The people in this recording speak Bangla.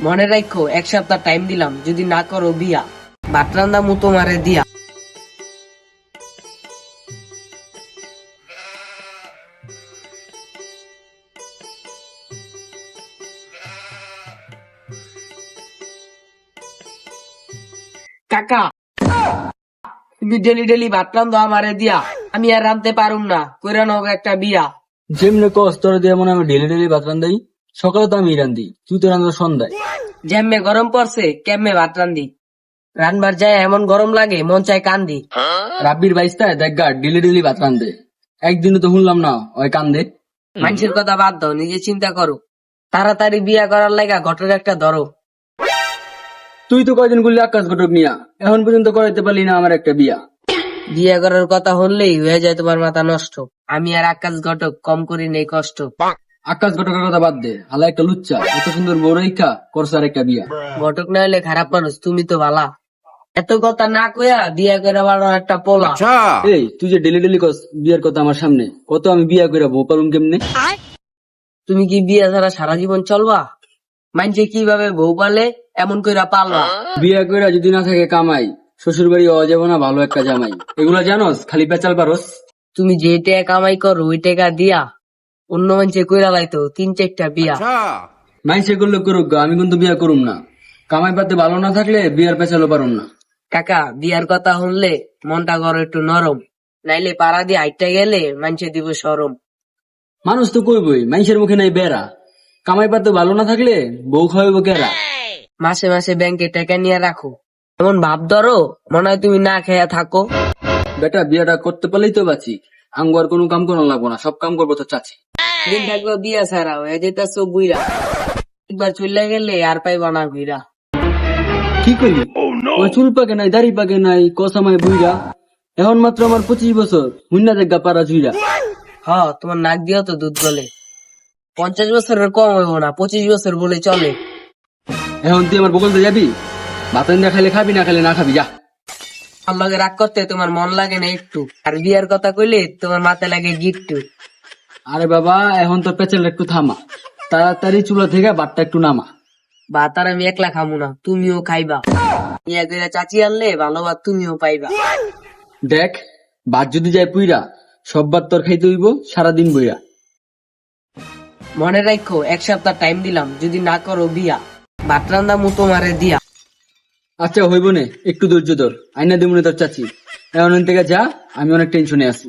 মনে রাখো 1 সপ্তাহ টাইম দিলাম, যদি না করো বিয়া ভাত রান্দা মু তোমারে দিয়া। কাকা, তুমি ডেলি ডেলি ভাত রান্ধো আমারে দিয়া, আমি আর রান্ধতে পারুম না, কইরা নাও একটা বিয়া। যেমনে কস তোর দিয়ে মনে আমি ডেলি ডেলি ভাত রান্দাই। সকালে তো আমি রান্ধি, তুই তো রান্না সন্ধ্যায়। যেমনে গরম পড়ছে কেমনে ভাত রান্ধি, রানবার যায় এমন গরম লাগে মন চায় কান্দি। রাব্বির বাইস্তায় দেখা ডেলি ডেলি ভাত রান্ধে, একদিনও তো শুনলাম না ওই কান্দে। মানুষের কথা বাদ দাও, নিজে চিন্তা করো। তাড়াতাড়ি বিয়া করার লাগা ঘটক একটা ধরো। তুই তো কয়দিন করলি আকাশ ঘটক নিয়া, এখন পর্যন্ত করাইতে পারলি না আমার একটা বিয়া। বিয়া করার কথা হলেই হয়ে যায় তোমার মাথা নষ্ট। আমি আর আকাশ ঘটক কম করি নেই কষ্ট। আকাশ ঘটকের কথা বাদ দে, হালা একটা লুচ্চা, এত সুন্দর বউ রেখা করছে আর একটা বিয়া। ঘটক না হলে খারাপ মানুষ, তুমি তো ভালা। এত কথা না কইয়া বিয়া করে বাড়ানো একটা পোলা। এই তুই যে ডেলি ডেলি কস বিয়ার কথা আমার সামনে, কত আমি বিয়া করে বউ পালুম কেমনে? তুমি কি বিয়া ছাড়া সারা জীবন চলবা? মানছে কিভাবে বউ পালে এমন কইরা পালবা। বিয়া করে যদি না থাকে কামাই, শ্বশুর বাড়ি হওয়া যাবো না ভালো একটা জামাই, এগুলা জানোস? খালি পেঁচাল পারস। তুমি যে টাকা কামাই করো ওই টাকা দিয়া অন্য মানুষে কইরা লাইতো 3-4টা বিয়া। মাইসে করলে করুক গা, আমি কিন্তু বিয়া করুম না। কামাই পাতে ভালো না থাকলে বিয়ার পেঁচালও পারুম না। কাকা, বিয়ার কথা শুনলে মনটা করো একটু নরম, নাইলে পাড়া দিয়ে হাইটটা গেলে মানুষে দিব সরম। মানুষ তো কইবই, মাইসের মুখে নাই বেড়া। কামাই পাতে ভালো না থাকলে বউ খাওয়াইব কেরা? মাসে মাসে ব্যাংকে টাকা নিয়ে রাখো, এমন ভাব ধরো মনে হয় তুমি না খেয়া থাকো। বেটা বিয়াটা করতে পারলেই তো বাঁচি, আঙ্গু আর কোনো কাম করানো লাগবো না, সব কাম করবো তো চাচি। দিন থাকবে বিয়া ছাড়া হয়ে যেতেছো বুইরা, একবার চলে গেলে আর পাইবা না ঘুইরা। কি করলি? ওই চুল পাকে নাই, দাড়ি পাকে নাই, কসামায় বুইরা। এখন মাত্র আমার 25 বছর, হুন্না দেখা পারা জুইরা। হ, তোমার নাক দিয়েও তো দুধ গলে। 50 বছরের কম হইব না, 25 বছর বলে চলে। এখন তুই আমার বকলতে যাবি? ভাত না খাইলে খাবি, না খাইলে না খাবি, যা। আমার লগে রাগ করতে তোমার মন লাগে না একটু, আর বিয়ার কথা কইলে তোমার মাথায় লাগে গিট্টু। আরে বাবা, এখন তোর পেছাল একটু থামা, তাড়াতাড়ি চুলা থেকে ভাতটা একটু নামা। ভাত আর আমি একলা খামু না, তুমিও খাইবা। বিয়া করে চাচি আনলে ভালো ভাত তুমিও পাইবা। দেখ, ভাত যদি যায় পুইরা, সব ভাত তোর খাইতে হইব সারাদিন বইরা। মনে রাখো 1 সপ্তাহ টাইম দিলাম, যদি না করো বিয়া ভাত রান্দা মু তোমারে দিয়া। আচ্ছা হইব নে, একটু ধৈর্য ধর, আইনা দেবো তোর চাচি। এখন থেকে যা, আমি অনেক টেনশনে আছি।